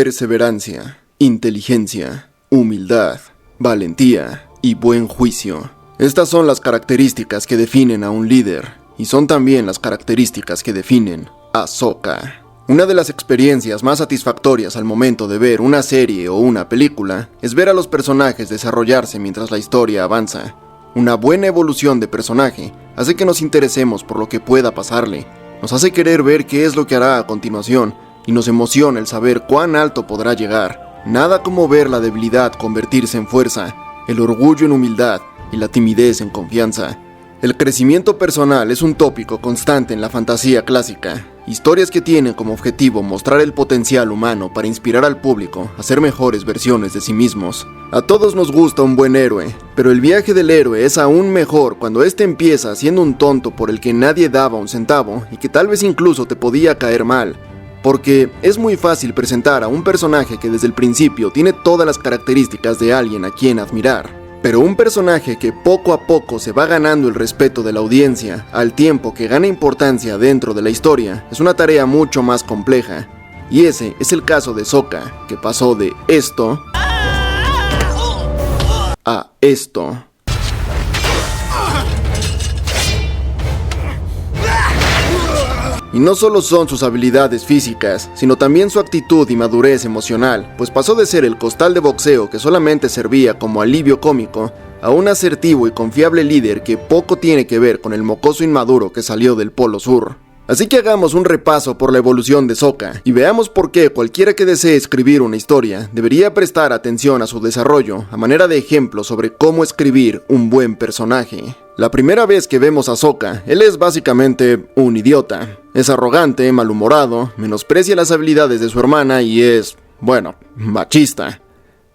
perseverancia, inteligencia, humildad, valentía y buen juicio. Estas son las características que definen a un líder, y son también las características que definen a Sokka. Una de las experiencias más satisfactorias al momento de ver una serie o una película es ver a los personajes desarrollarse mientras la historia avanza. Una buena evolución de personaje hace que nos interesemos por lo que pueda pasarle, nos hace querer ver qué es lo que hará a continuación y nos emociona el saber cuán alto podrá llegar. Nada como ver la debilidad convertirse en fuerza, el orgullo en humildad y la timidez en confianza. El crecimiento personal es un tópico constante en la fantasía clásica. Historias que tienen como objetivo mostrar el potencial humano para inspirar al público a ser mejores versiones de sí mismos. A todos nos gusta un buen héroe, pero el viaje del héroe es aún mejor cuando éste empieza siendo un tonto por el que nadie daba un centavo y que tal vez incluso te podía caer mal. Porque es muy fácil presentar a un personaje que desde el principio tiene todas las características de alguien a quien admirar. Pero un personaje que poco a poco se va ganando el respeto de la audiencia, al tiempo que gana importancia dentro de la historia, es una tarea mucho más compleja. Y ese es el caso de Sokka, que pasó de esto a esto. Y no solo son sus habilidades físicas, sino también su actitud y madurez emocional, pues pasó de ser el costal de boxeo que solamente servía como alivio cómico, a un asertivo y confiable líder que poco tiene que ver con el mocoso inmaduro que salió del Polo Sur. Así que hagamos un repaso por la evolución de Sokka, y veamos por qué cualquiera que desee escribir una historia debería prestar atención a su desarrollo, a manera de ejemplo sobre cómo escribir un buen personaje. La primera vez que vemos a Sokka, él es básicamente un idiota. Es arrogante, malhumorado, menosprecia las habilidades de su hermana y es, machista.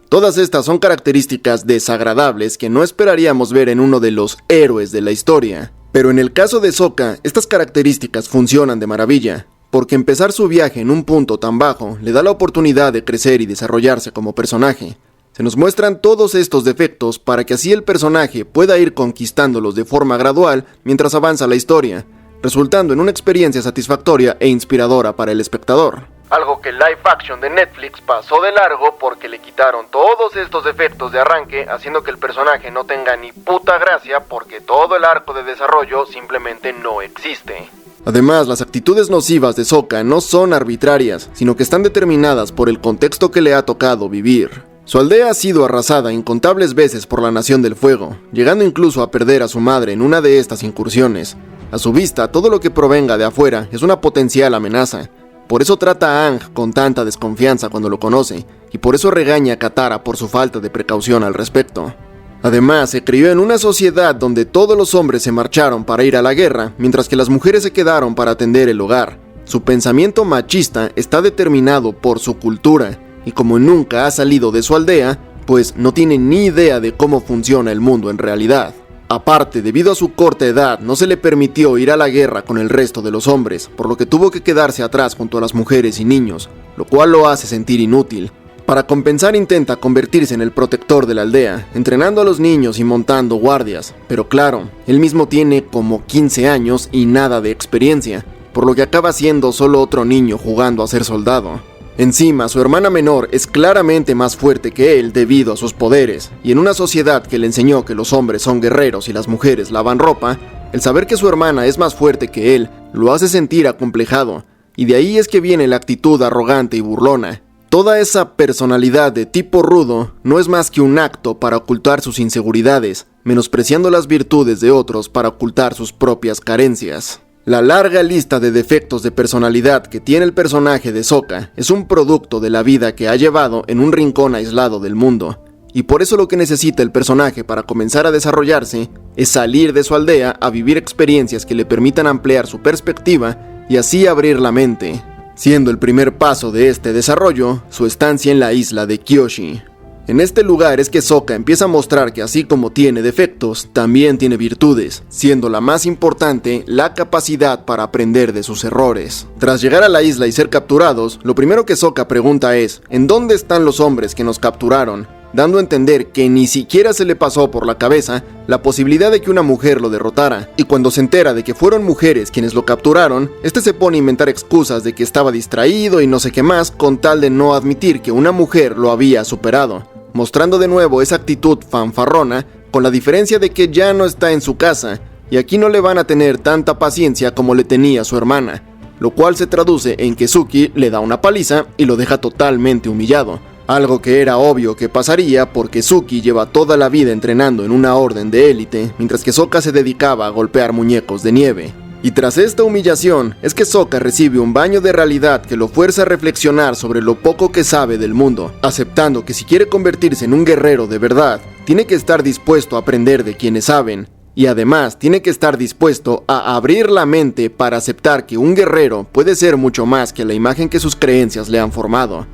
Todas estas son características desagradables que no esperaríamos ver en uno de los héroes de la historia. Pero en el caso de Sokka, estas características funcionan de maravilla, porque empezar su viaje en un punto tan bajo le da la oportunidad de crecer y desarrollarse como personaje. Se nos muestran todos estos defectos para que así el personaje pueda ir conquistándolos de forma gradual mientras avanza la historia, resultando en una experiencia satisfactoria e inspiradora para el espectador. Algo que el live action de Netflix pasó de largo porque le quitaron todos estos defectos de arranque, haciendo que el personaje no tenga ni puta gracia porque todo el arco de desarrollo simplemente no existe. Además, las actitudes nocivas de Sokka no son arbitrarias, sino que están determinadas por el contexto que le ha tocado vivir. Su aldea ha sido arrasada incontables veces por la Nación del Fuego, llegando incluso a perder a su madre en una de estas incursiones. A su vista, todo lo que provenga de afuera es una potencial amenaza. Por eso trata a Aang con tanta desconfianza cuando lo conoce, y por eso regaña a Katara por su falta de precaución al respecto. Además, se crió en una sociedad donde todos los hombres se marcharon para ir a la guerra, mientras que las mujeres se quedaron para atender el hogar. Su pensamiento machista está determinado por su cultura, y como nunca ha salido de su aldea, pues no tiene ni idea de cómo funciona el mundo en realidad. Aparte, debido a su corta edad, no se le permitió ir a la guerra con el resto de los hombres, por lo que tuvo que quedarse atrás junto a las mujeres y niños, lo cual lo hace sentir inútil. Para compensar intenta convertirse en el protector de la aldea, entrenando a los niños y montando guardias, pero claro, él mismo tiene como 15 años y nada de experiencia, por lo que acaba siendo solo otro niño jugando a ser soldado. Encima, su hermana menor es claramente más fuerte que él debido a sus poderes, y en una sociedad que le enseñó que los hombres son guerreros y las mujeres lavan ropa, el saber que su hermana es más fuerte que él lo hace sentir acomplejado, y de ahí es que viene la actitud arrogante y burlona. Toda esa personalidad de tipo rudo no es más que un acto para ocultar sus inseguridades, menospreciando las virtudes de otros para ocultar sus propias carencias. La larga lista de defectos de personalidad que tiene el personaje de Sokka es un producto de la vida que ha llevado en un rincón aislado del mundo, y por eso lo que necesita el personaje para comenzar a desarrollarse es salir de su aldea a vivir experiencias que le permitan ampliar su perspectiva y así abrir la mente, siendo el primer paso de este desarrollo su estancia en la isla de Kyoshi. En este lugar es que Sokka empieza a mostrar que así como tiene defectos, también tiene virtudes, siendo la más importante la capacidad para aprender de sus errores. Tras llegar a la isla y ser capturados, lo primero que Sokka pregunta es: ¿en dónde están los hombres que nos capturaron? dando a entender que ni siquiera se le pasó por la cabeza la posibilidad de que una mujer lo derrotara, y cuando se entera de que fueron mujeres quienes lo capturaron, este se pone a inventar excusas de que estaba distraído y no sé qué más, con tal de no admitir que una mujer lo había superado, mostrando de nuevo esa actitud fanfarrona, con la diferencia de que ya no está en su casa, y aquí no le van a tener tanta paciencia como le tenía su hermana, lo cual se traduce en que Suki le da una paliza y lo deja totalmente humillado. Algo que era obvio que pasaría porque Suki lleva toda la vida entrenando en una orden de élite, mientras que Sokka se dedicaba a golpear muñecos de nieve. Y tras esta humillación, es que Sokka recibe un baño de realidad que lo fuerza a reflexionar sobre lo poco que sabe del mundo, aceptando que si quiere convertirse en un guerrero de verdad, tiene que estar dispuesto a aprender de quienes saben, y además tiene que estar dispuesto a abrir la mente para aceptar que un guerrero puede ser mucho más que la imagen que sus creencias le han formado.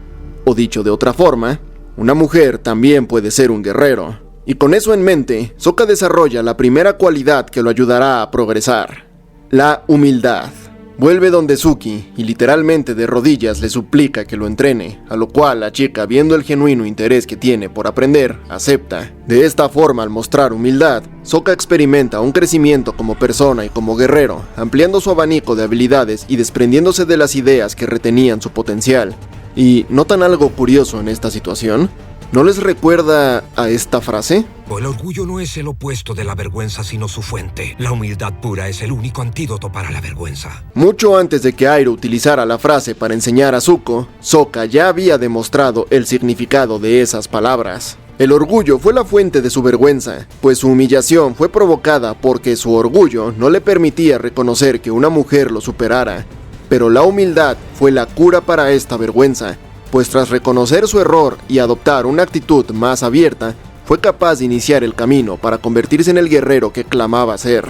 O dicho de otra forma, una mujer también puede ser un guerrero. Y con eso en mente, Sokka desarrolla la primera cualidad que lo ayudará a progresar: la humildad. Vuelve donde Suki y literalmente de rodillas le suplica que lo entrene, a lo cual la chica, viendo el genuino interés que tiene por aprender, acepta. De esta forma, al mostrar humildad, Sokka experimenta un crecimiento como persona y como guerrero, ampliando su abanico de habilidades y desprendiéndose de las ideas que retenían su potencial. ¿Y notan algo curioso en esta situación? ¿No les recuerda a esta frase? El orgullo no es el opuesto de la vergüenza, sino su fuente. La humildad pura es el único antídoto para la vergüenza. Mucho antes de que Airo utilizara la frase para enseñar a Zuko, Sokka ya había demostrado el significado de esas palabras. El orgullo fue la fuente de su vergüenza, pues su humillación fue provocada porque su orgullo no le permitía reconocer que una mujer lo superara. Pero la humildad fue la cura para esta vergüenza, pues tras reconocer su error y adoptar una actitud más abierta, fue capaz de iniciar el camino para convertirse en el guerrero que clamaba ser.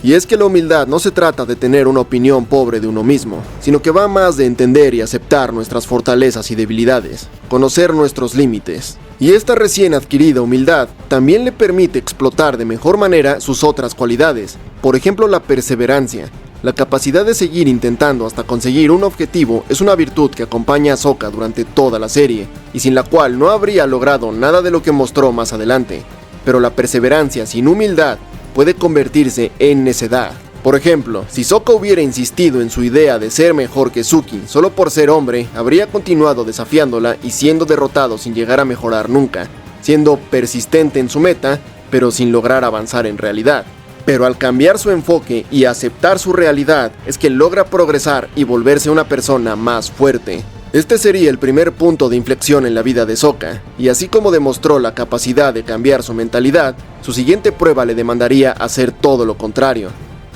Y es que la humildad no se trata de tener una opinión pobre de uno mismo, sino que va más de entender y aceptar nuestras fortalezas y debilidades, conocer nuestros límites. Y esta recién adquirida humildad también le permite explotar de mejor manera sus otras cualidades, por ejemplo la perseverancia. La capacidad de seguir intentando hasta conseguir un objetivo es una virtud que acompaña a Sokka durante toda la serie, y sin la cual no habría logrado nada de lo que mostró más adelante. Pero la perseverancia sin humildad puede convertirse en necedad. Por ejemplo, si Sokka hubiera insistido en su idea de ser mejor que Suki solo por ser hombre, habría continuado desafiándola y siendo derrotado sin llegar a mejorar nunca, siendo persistente en su meta, pero sin lograr avanzar en realidad. Pero al cambiar su enfoque y aceptar su realidad, es que logra progresar y volverse una persona más fuerte. Este sería el primer punto de inflexión en la vida de Sokka, y así como demostró la capacidad de cambiar su mentalidad, su siguiente prueba le demandaría hacer todo lo contrario,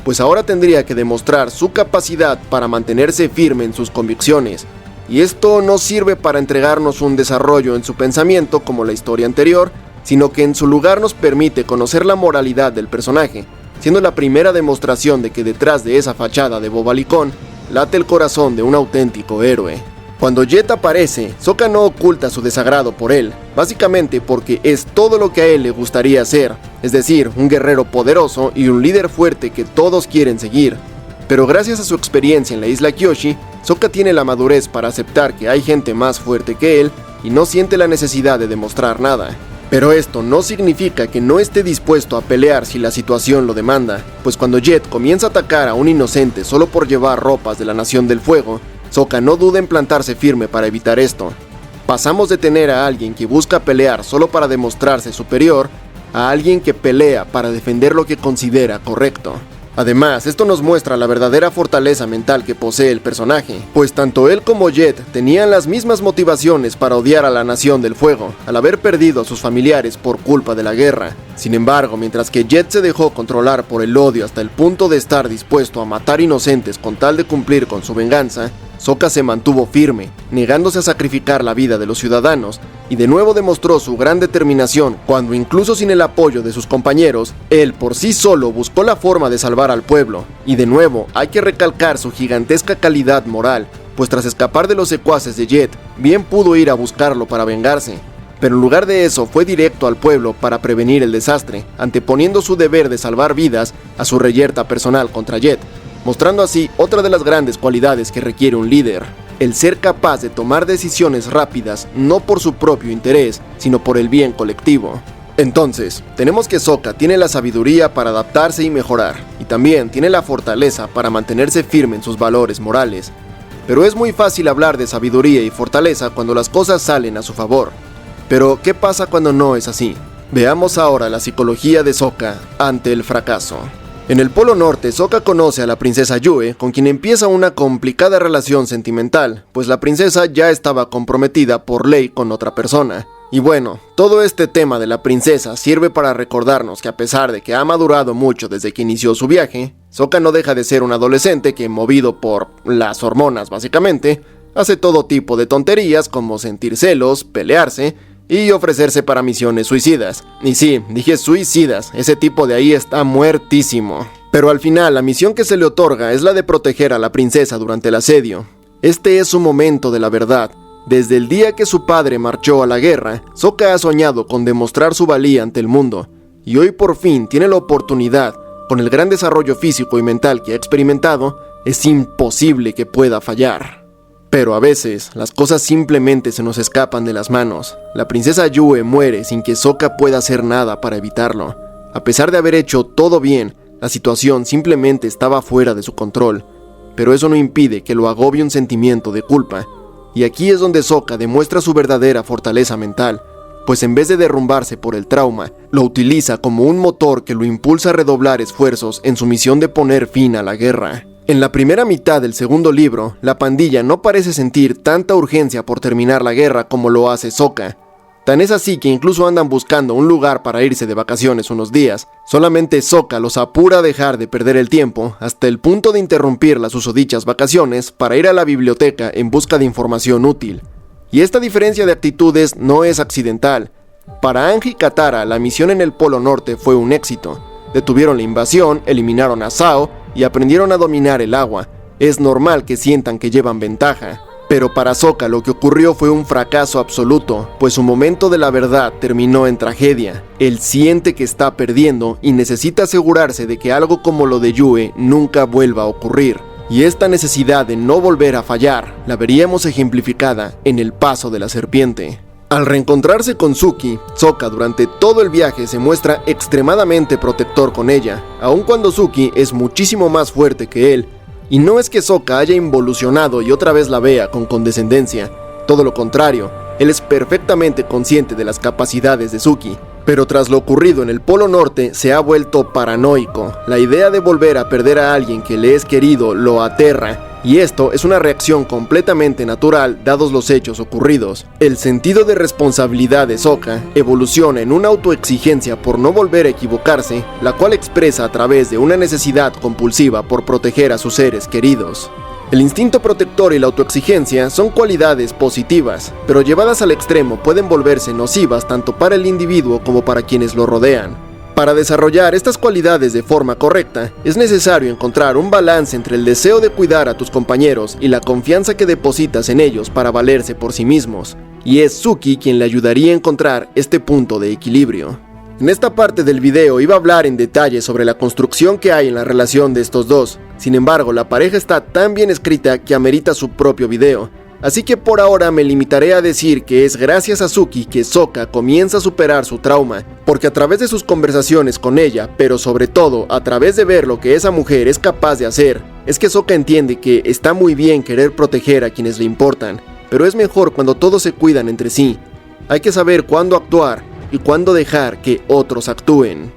pues ahora tendría que demostrar su capacidad para mantenerse firme en sus convicciones, y esto no sirve para entregarnos un desarrollo en su pensamiento como la historia anterior, sino que en su lugar nos permite conocer la moralidad del personaje, siendo la primera demostración de que detrás de esa fachada de bobalicón late el corazón de un auténtico héroe. Cuando Jet aparece, Sokka no oculta su desagrado por él, básicamente porque es todo lo que a él le gustaría ser, es decir, un guerrero poderoso y un líder fuerte que todos quieren seguir. Pero gracias a su experiencia en la isla Kyoshi, Sokka tiene la madurez para aceptar que hay gente más fuerte que él y no siente la necesidad de demostrar nada. Pero esto no significa que no esté dispuesto a pelear si la situación lo demanda, pues cuando Jet comienza a atacar a un inocente solo por llevar ropas de la Nación del Fuego, Sokka no duda en plantarse firme para evitar esto. Pasamos de tener a alguien que busca pelear solo para demostrarse superior, a alguien que pelea para defender lo que considera correcto. Además, esto nos muestra la verdadera fortaleza mental que posee el personaje, pues tanto él como Jet tenían las mismas motivaciones para odiar a la Nación del Fuego, al haber perdido a sus familiares por culpa de la guerra. Sin embargo, mientras que Jet se dejó controlar por el odio hasta el punto de estar dispuesto a matar inocentes con tal de cumplir con su venganza, Sokka se mantuvo firme, negándose a sacrificar la vida de los ciudadanos, y de nuevo demostró su gran determinación cuando, incluso sin el apoyo de sus compañeros, él por sí solo buscó la forma de salvar al pueblo. Y de nuevo hay que recalcar su gigantesca calidad moral, pues tras escapar de los secuaces de Jet, bien pudo ir a buscarlo para vengarse. Pero en lugar de eso fue directo al pueblo para prevenir el desastre, anteponiendo su deber de salvar vidas a su reyerta personal contra Jet, mostrando así otra de las grandes cualidades que requiere un líder: el ser capaz de tomar decisiones rápidas no por su propio interés, sino por el bien colectivo. Entonces, tenemos que Sokka tiene la sabiduría para adaptarse y mejorar, y también tiene la fortaleza para mantenerse firme en sus valores morales. Pero es muy fácil hablar de sabiduría y fortaleza cuando las cosas salen a su favor. Pero, ¿qué pasa cuando no es así? Veamos ahora la psicología de Sokka ante el fracaso. En el Polo Norte, Sokka conoce a la princesa Yue, con quien empieza una complicada relación sentimental, pues la princesa ya estaba comprometida por ley con otra persona. Y bueno, todo este tema de la princesa sirve para recordarnos que a pesar de que ha madurado mucho desde que inició su viaje, Sokka no deja de ser un adolescente que, movido por las hormonas básicamente, hace todo tipo de tonterías como sentir celos, pelearse y ofrecerse para misiones suicidas. Y sí, dije suicidas, ese tipo de ahí está muertísimo. Pero al final la misión que se le otorga es la de proteger a la princesa durante el asedio. Este es su momento de la verdad. Desde el día que su padre marchó a la guerra, Sokka ha soñado con demostrar su valía ante el mundo, y hoy por fin tiene la oportunidad. Con el gran desarrollo físico y mental que ha experimentado, es imposible que pueda fallar. Pero a veces, las cosas simplemente se nos escapan de las manos. La princesa Yue muere sin que Sokka pueda hacer nada para evitarlo. A pesar de haber hecho todo bien, la situación simplemente estaba fuera de su control. Pero eso no impide que lo agobie un sentimiento de culpa. Y aquí es donde Sokka demuestra su verdadera fortaleza mental, pues en vez de derrumbarse por el trauma, lo utiliza como un motor que lo impulsa a redoblar esfuerzos en su misión de poner fin a la guerra. En la primera mitad del segundo libro, la pandilla no parece sentir tanta urgencia por terminar la guerra como lo hace Sokka. Tan es así que incluso andan buscando un lugar para irse de vacaciones unos días. Solamente Sokka los apura a dejar de perder el tiempo hasta el punto de interrumpir las susodichas vacaciones para ir a la biblioteca en busca de información útil. Y esta diferencia de actitudes no es accidental. Para Ange y Katara, la misión en el Polo Norte fue un éxito. Detuvieron la invasión, eliminaron a Zhao y aprendieron a dominar el agua. Es normal que sientan que llevan ventaja. Pero para Sokka lo que ocurrió fue un fracaso absoluto, pues su momento de la verdad terminó en tragedia. Él siente que está perdiendo y necesita asegurarse de que algo como lo de Yue nunca vuelva a ocurrir. Y esta necesidad de no volver a fallar la veríamos ejemplificada en el paso de la serpiente. Al reencontrarse con Suki, Sokka durante todo el viaje se muestra extremadamente protector con ella, aun cuando Suki es muchísimo más fuerte que él. Y no es que Sokka haya involucionado y otra vez la vea con condescendencia, todo lo contrario, él es perfectamente consciente de las capacidades de Suki. Pero tras lo ocurrido en el Polo Norte se ha vuelto paranoico. La idea de volver a perder a alguien que le es querido lo aterra, y esto es una reacción completamente natural dados los hechos ocurridos. El sentido de responsabilidad de Sokka evoluciona en una autoexigencia por no volver a equivocarse, la cual expresa a través de una necesidad compulsiva por proteger a sus seres queridos. El instinto protector y la autoexigencia son cualidades positivas, pero llevadas al extremo pueden volverse nocivas tanto para el individuo como para quienes lo rodean. Para desarrollar estas cualidades de forma correcta, es necesario encontrar un balance entre el deseo de cuidar a tus compañeros y la confianza que depositas en ellos para valerse por sí mismos. Y es Suki quien le ayudaría a encontrar este punto de equilibrio. En esta parte del video iba a hablar en detalle sobre la construcción que hay en la relación de estos dos. Sin embargo, la pareja está tan bien escrita que amerita su propio video. Así que por ahora me limitaré a decir que es gracias a Suki que Sokka comienza a superar su trauma, porque a través de sus conversaciones con ella, pero sobre todo a través de ver lo que esa mujer es capaz de hacer, es que Sokka entiende que está muy bien querer proteger a quienes le importan, pero es mejor cuando todos se cuidan entre sí. Hay que saber cuándo actuar y cuándo dejar que otros actúen.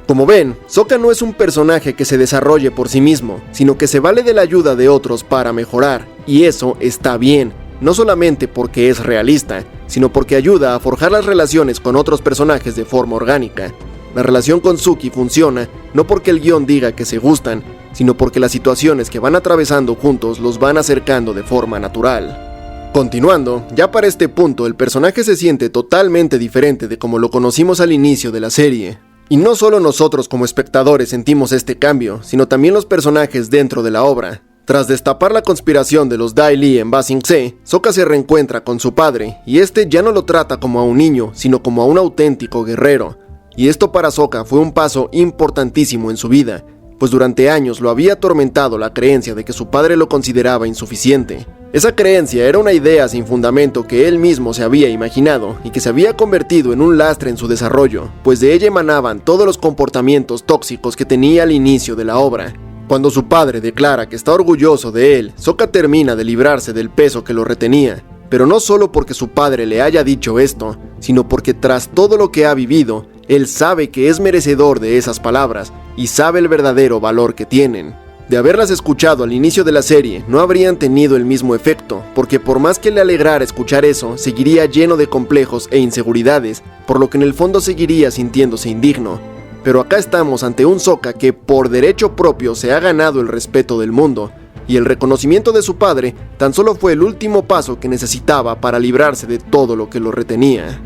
Como ven, Sokka no es un personaje que se desarrolle por sí mismo, sino que se vale de la ayuda de otros para mejorar, y eso está bien, no solamente porque es realista, sino porque ayuda a forjar las relaciones con otros personajes de forma orgánica. La relación con Suki funciona no porque el guión diga que se gustan, sino porque las situaciones que van atravesando juntos los van acercando de forma natural. Continuando, ya para este punto el personaje se siente totalmente diferente de como lo conocimos al inicio de la serie. Y no solo nosotros como espectadores sentimos este cambio, sino también los personajes dentro de la obra. Tras destapar la conspiración de los Dai Li en Ba Sing Se, Sokka se reencuentra con su padre, y este ya no lo trata como a un niño, sino como a un auténtico guerrero. Y esto para Sokka fue un paso importantísimo en su vida, pues durante años lo había atormentado la creencia de que su padre lo consideraba insuficiente. Esa creencia era una idea sin fundamento que él mismo se había imaginado y que se había convertido en un lastre en su desarrollo, pues de ella emanaban todos los comportamientos tóxicos que tenía al inicio de la obra. Cuando su padre declara que está orgulloso de él, Sokka termina de librarse del peso que lo retenía, pero no solo porque su padre le haya dicho esto, sino porque tras todo lo que ha vivido, él sabe que es merecedor de esas palabras y sabe el verdadero valor que tienen. De haberlas escuchado al inicio de la serie, no habrían tenido el mismo efecto, porque por más que le alegrara escuchar eso, seguiría lleno de complejos e inseguridades, por lo que en el fondo seguiría sintiéndose indigno. Pero acá estamos ante un Sokka que por derecho propio se ha ganado el respeto del mundo, y el reconocimiento de su padre tan solo fue el último paso que necesitaba para librarse de todo lo que lo retenía.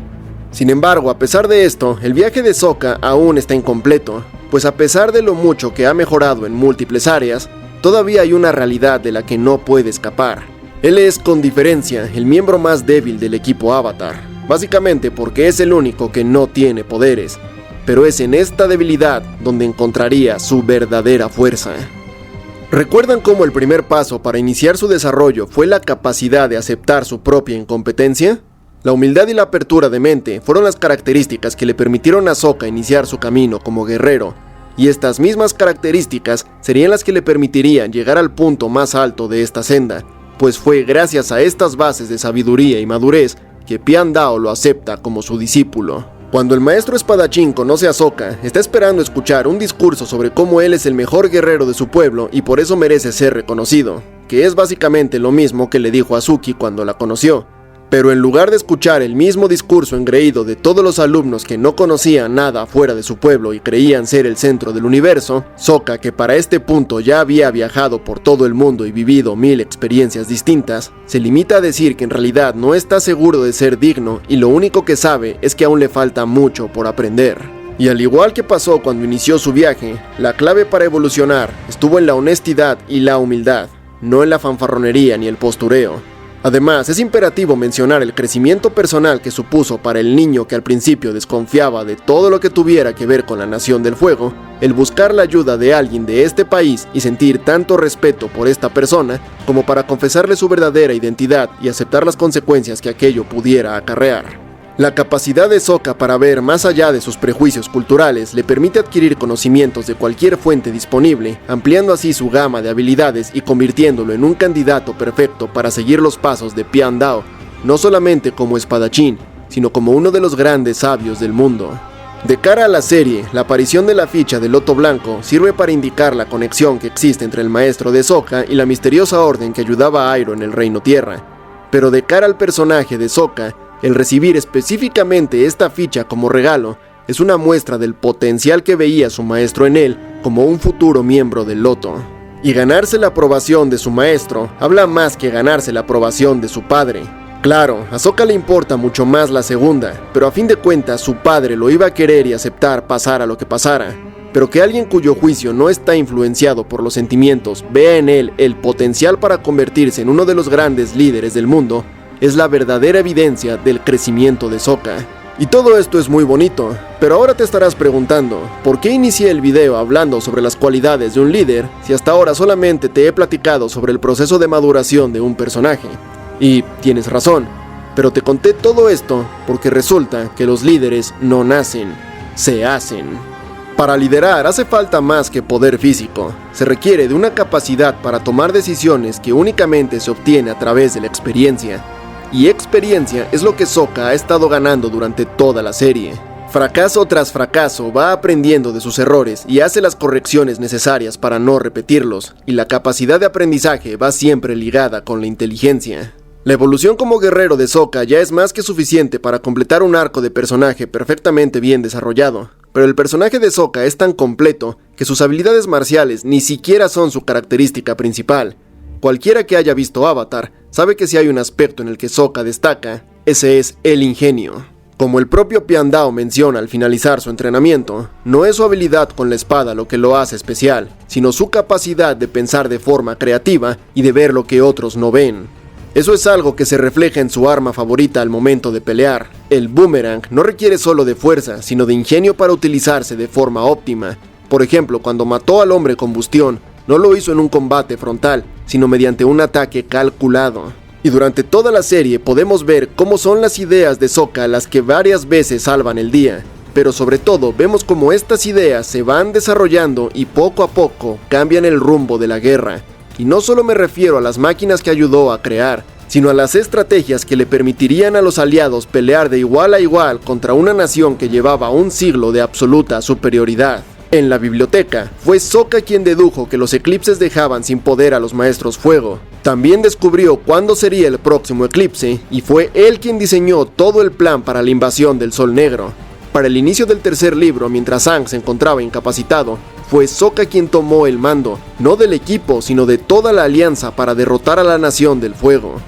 Sin embargo, a pesar de esto, el viaje de Sokka aún está incompleto, pues a pesar de lo mucho que ha mejorado en múltiples áreas, todavía hay una realidad de la que no puede escapar. Él es, con diferencia, el miembro más débil del equipo Avatar, básicamente porque es el único que no tiene poderes, pero es en esta debilidad donde encontraría su verdadera fuerza. ¿Recuerdan cómo el primer paso para iniciar su desarrollo fue la capacidad de aceptar su propia incompetencia? La humildad y la apertura de mente fueron las características que le permitieron a Sokka iniciar su camino como guerrero, y estas mismas características serían las que le permitirían llegar al punto más alto de esta senda, pues fue gracias a estas bases de sabiduría y madurez que Piandao lo acepta como su discípulo. Cuando el maestro espadachín conoce a Sokka, está esperando escuchar un discurso sobre cómo él es el mejor guerrero de su pueblo y por eso merece ser reconocido, que es básicamente lo mismo que le dijo a Suki cuando la conoció. Pero en lugar de escuchar el mismo discurso engreído de todos los alumnos que no conocían nada fuera de su pueblo y creían ser el centro del universo, Sokka, que para este punto ya había viajado por todo el mundo y vivido 1000 experiencias distintas, se limita a decir que en realidad no está seguro de ser digno y lo único que sabe es que aún le falta mucho por aprender. Y al igual que pasó cuando inició su viaje, la clave para evolucionar estuvo en la honestidad y la humildad, no en la fanfarronería ni el postureo. Además, es imperativo mencionar el crecimiento personal que supuso para el niño que al principio desconfiaba de todo lo que tuviera que ver con la Nación del Fuego, el buscar la ayuda de alguien de este país y sentir tanto respeto por esta persona como para confesarle su verdadera identidad y aceptar las consecuencias que aquello pudiera acarrear. La capacidad de Sokka para ver más allá de sus prejuicios culturales le permite adquirir conocimientos de cualquier fuente disponible, ampliando así su gama de habilidades y convirtiéndolo en un candidato perfecto para seguir los pasos de Piandao, no solamente como espadachín, sino como uno de los grandes sabios del mundo. De cara a la serie, la aparición de la ficha del Loto Blanco sirve para indicar la conexión que existe entre el maestro de Sokka y la misteriosa orden que ayudaba a Iroh en el Reino Tierra. Pero de cara al personaje de Sokka, el recibir específicamente esta ficha como regalo es una muestra del potencial que veía su maestro en él como un futuro miembro del Loto. Y ganarse la aprobación de su maestro habla más que ganarse la aprobación de su padre. Claro, a Sokka le importa mucho más la segunda, pero a fin de cuentas su padre lo iba a querer y aceptar pasara lo que pasara. Pero que alguien cuyo juicio no está influenciado por los sentimientos vea en él el potencial para convertirse en uno de los grandes líderes del mundo, es la verdadera evidencia del crecimiento de Sokka. Y todo esto es muy bonito, pero ahora te estarás preguntando, ¿por qué inicié el video hablando sobre las cualidades de un líder si hasta ahora solamente te he platicado sobre el proceso de maduración de un personaje? Y tienes razón, pero te conté todo esto porque resulta que los líderes no nacen, se hacen. Para liderar hace falta más que poder físico, se requiere de una capacidad para tomar decisiones que únicamente se obtiene a través de la experiencia. Y experiencia es lo que Sokka ha estado ganando durante toda la serie. Fracaso tras fracaso va aprendiendo de sus errores y hace las correcciones necesarias para no repetirlos, y la capacidad de aprendizaje va siempre ligada con la inteligencia. La evolución como guerrero de Sokka ya es más que suficiente para completar un arco de personaje perfectamente bien desarrollado, pero el personaje de Sokka es tan completo que sus habilidades marciales ni siquiera son su característica principal. Cualquiera que haya visto Avatar sabe que si hay un aspecto en el que Sokka destaca, ese es el ingenio. Como el propio Piandao menciona al finalizar su entrenamiento, no es su habilidad con la espada lo que lo hace especial, sino su capacidad de pensar de forma creativa y de ver lo que otros no ven. Eso es algo que se refleja en su arma favorita al momento de pelear. El boomerang no requiere solo de fuerza, sino de ingenio para utilizarse de forma óptima. Por ejemplo, cuando mató al hombre combustión, no lo hizo en un combate frontal, sino mediante un ataque calculado. Y durante toda la serie podemos ver cómo son las ideas de Sokka las que varias veces salvan el día, pero sobre todo vemos cómo estas ideas se van desarrollando y poco a poco cambian el rumbo de la guerra. Y no solo me refiero a las máquinas que ayudó a crear, sino a las estrategias que le permitirían a los aliados pelear de igual a igual contra una nación que llevaba un siglo de absoluta superioridad. En la biblioteca, fue Sokka quien dedujo que los eclipses dejaban sin poder a los maestros fuego. También descubrió cuándo sería el próximo eclipse, y fue él quien diseñó todo el plan para la invasión del Sol Negro. Para el inicio del tercer libro, mientras Aang se encontraba incapacitado, fue Sokka quien tomó el mando, no del equipo, sino de toda la alianza para derrotar a la Nación del Fuego.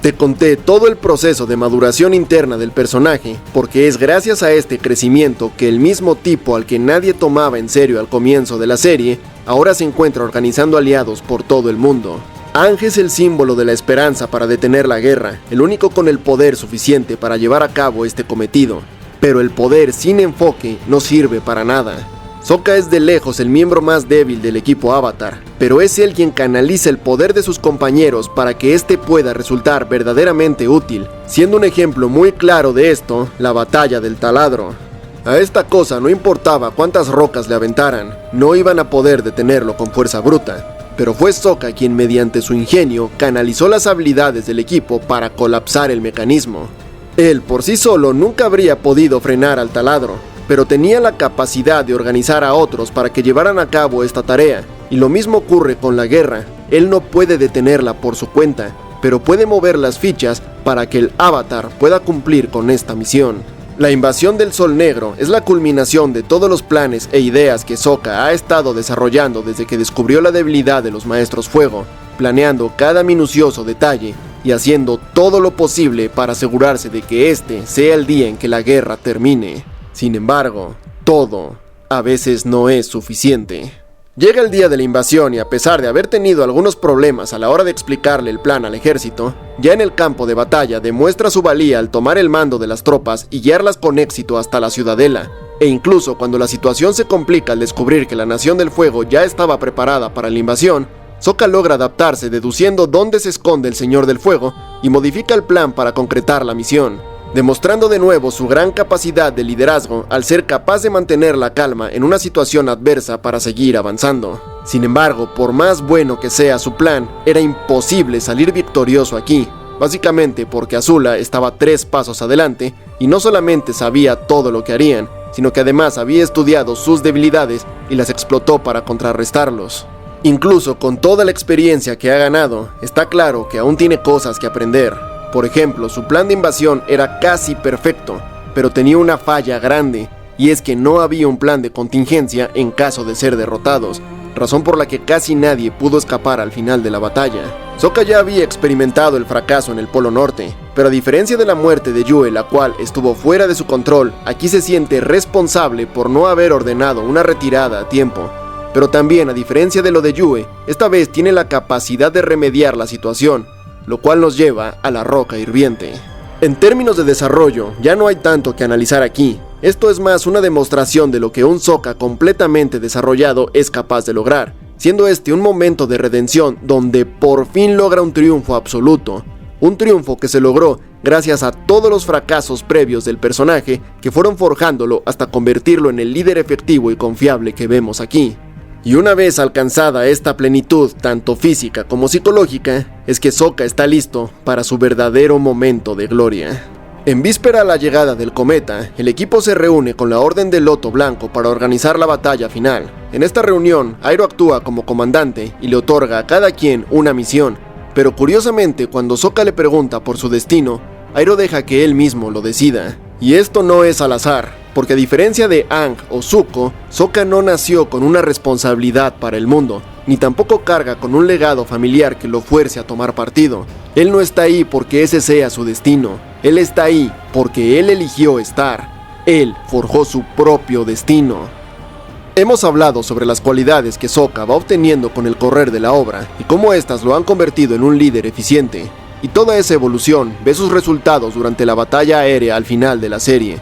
Te conté todo el proceso de maduración interna del personaje, porque es gracias a este crecimiento que el mismo tipo al que nadie tomaba en serio al comienzo de la serie, ahora se encuentra organizando aliados por todo el mundo. Aang es el símbolo de la esperanza para detener la guerra, el único con el poder suficiente para llevar a cabo este cometido. Pero el poder sin enfoque no sirve para nada. Sokka es de lejos el miembro más débil del equipo Avatar, pero es él quien canaliza el poder de sus compañeros para que este pueda resultar verdaderamente útil, siendo un ejemplo muy claro de esto, la batalla del taladro. A esta cosa no importaba cuántas rocas le aventaran, no iban a poder detenerlo con fuerza bruta, pero fue Sokka quien mediante su ingenio canalizó las habilidades del equipo para colapsar el mecanismo. Él por sí solo nunca habría podido frenar al taladro, pero tenía la capacidad de organizar a otros para que llevaran a cabo esta tarea, y lo mismo ocurre con la guerra. Él no puede detenerla por su cuenta, pero puede mover las fichas para que el Avatar pueda cumplir con esta misión. La invasión del Sol Negro es la culminación de todos los planes e ideas que Sokka ha estado desarrollando desde que descubrió la debilidad de los Maestros Fuego, planeando cada minucioso detalle y haciendo todo lo posible para asegurarse de que este sea el día en que la guerra termine. Sin embargo, todo a veces no es suficiente. Llega el día de la invasión y a pesar de haber tenido algunos problemas a la hora de explicarle el plan al ejército, ya en el campo de batalla demuestra su valía al tomar el mando de las tropas y guiarlas con éxito hasta la ciudadela. E incluso cuando la situación se complica al descubrir que la Nación del Fuego ya estaba preparada para la invasión, Sokka logra adaptarse deduciendo dónde se esconde el Señor del Fuego y modifica el plan para concretar la misión, demostrando de nuevo su gran capacidad de liderazgo al ser capaz de mantener la calma en una situación adversa para seguir avanzando. Sin embargo, por más bueno que sea su plan, era imposible salir victorioso aquí, básicamente porque Azula estaba 3 pasos adelante y no solamente sabía todo lo que harían, sino que además había estudiado sus debilidades y las explotó para contrarrestarlos. Incluso con toda la experiencia que ha ganado, está claro que aún tiene cosas que aprender. Por ejemplo, su plan de invasión era casi perfecto, pero tenía una falla grande, y es que no había un plan de contingencia en caso de ser derrotados, razón por la que casi nadie pudo escapar al final de la batalla. Sokka ya había experimentado el fracaso en el Polo Norte, pero a diferencia de la muerte de Yue, la cual estuvo fuera de su control, aquí se siente responsable por no haber ordenado una retirada a tiempo. Pero también, a diferencia de lo de Yue, esta vez tiene la capacidad de remediar la situación, lo cual nos lleva a la roca hirviente. En términos de desarrollo, ya no hay tanto que analizar aquí. Esto es más una demostración de lo que un Sokka completamente desarrollado es capaz de lograr, siendo este un momento de redención donde por fin logra un triunfo absoluto. Un triunfo que se logró gracias a todos los fracasos previos del personaje que fueron forjándolo hasta convertirlo en el líder efectivo y confiable que vemos aquí. Y una vez alcanzada esta plenitud, tanto física como psicológica, es que Sokka está listo para su verdadero momento de gloria. En víspera a la llegada del cometa, el equipo se reúne con la Orden del Loto Blanco para organizar la batalla final. En esta reunión, Iroh actúa como comandante y le otorga a cada quien una misión, pero curiosamente cuando Sokka le pregunta por su destino, Iroh deja que él mismo lo decida. Y esto no es al azar, porque a diferencia de Aang o Zuko, Sokka no nació con una responsabilidad para el mundo, ni tampoco carga con un legado familiar que lo fuerce a tomar partido. Él no está ahí porque ese sea su destino, él está ahí porque él eligió estar. Él forjó su propio destino. Hemos hablado sobre las cualidades que Sokka va obteniendo con el correr de la obra y cómo éstas lo han convertido en un líder eficiente. Y toda esa evolución ve sus resultados durante la batalla aérea al final de la serie.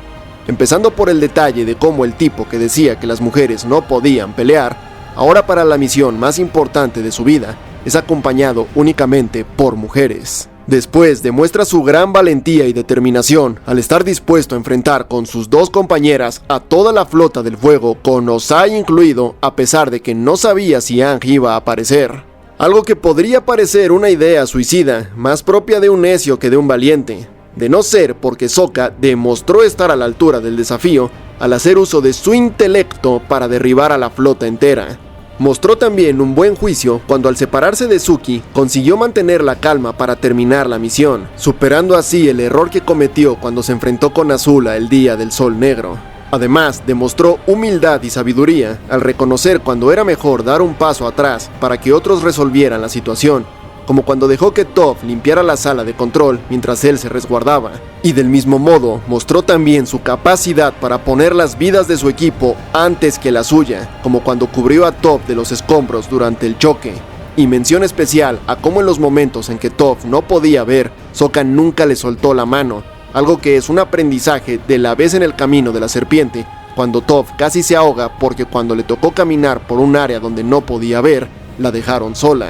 Empezando por el detalle de cómo el tipo que decía que las mujeres no podían pelear, ahora para la misión más importante de su vida, es acompañado únicamente por mujeres. Después demuestra su gran valentía y determinación al estar dispuesto a enfrentar con sus dos compañeras a toda la flota del fuego, con Ozai incluido, a pesar de que no sabía si Aang iba a aparecer. Algo que podría parecer una idea suicida, más propia de un necio que de un valiente, de no ser porque Sokka demostró estar a la altura del desafío al hacer uso de su intelecto para derribar a la flota entera. Mostró también un buen juicio cuando al separarse de Suki consiguió mantener la calma para terminar la misión, superando así el error que cometió cuando se enfrentó con Azula el día del Sol Negro. Además, demostró humildad y sabiduría al reconocer cuando era mejor dar un paso atrás para que otros resolvieran la situación, como cuando dejó que Toph limpiara la sala de control mientras él se resguardaba. Y del mismo modo, mostró también su capacidad para poner las vidas de su equipo antes que la suya, como cuando cubrió a Toph de los escombros durante el choque. Y mención especial a cómo en los momentos en que Toph no podía ver, Sokka nunca le soltó la mano, algo que es un aprendizaje de la vez en el camino de la serpiente, cuando Toph casi se ahoga porque cuando le tocó caminar por un área donde no podía ver, la dejaron sola.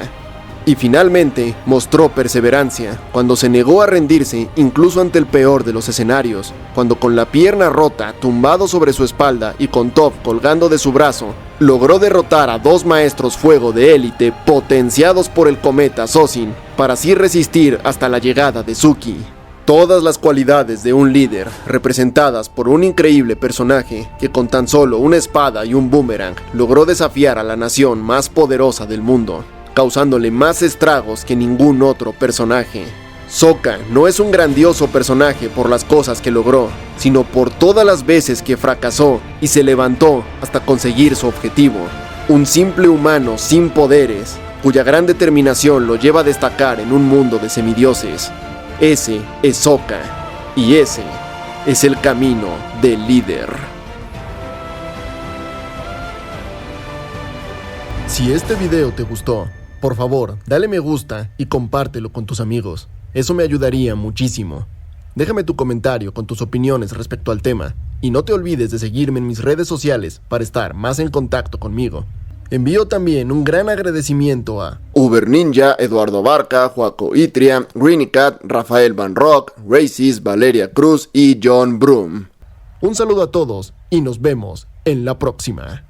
Y finalmente mostró perseverancia, cuando se negó a rendirse incluso ante el peor de los escenarios, cuando con la pierna rota, tumbado sobre su espalda y con Toph colgando de su brazo, logró derrotar a dos maestros fuego de élite potenciados por el cometa Sozin, para así resistir hasta la llegada de Suki. Todas las cualidades de un líder, representadas por un increíble personaje que con tan solo una espada y un boomerang logró desafiar a la nación más poderosa del mundo, causándole más estragos que ningún otro personaje. Sokka no es un grandioso personaje por las cosas que logró, sino por todas las veces que fracasó y se levantó hasta conseguir su objetivo. Un simple humano sin poderes, cuya gran determinación lo lleva a destacar en un mundo de semidioses. Ese es Sokka, y ese es el camino del líder. Si este video te gustó, por favor, dale me gusta y compártelo con tus amigos. Eso me ayudaría muchísimo. Déjame tu comentario con tus opiniones respecto al tema. Y no te olvides de seguirme en mis redes sociales para estar más en contacto conmigo. Envío también un gran agradecimiento a Uber Ninja, Eduardo Barca, Joaco Itria, Greenicat, Rafael Van Rock, Racis, Valeria Cruz y John Broom. Un saludo a todos y nos vemos en la próxima.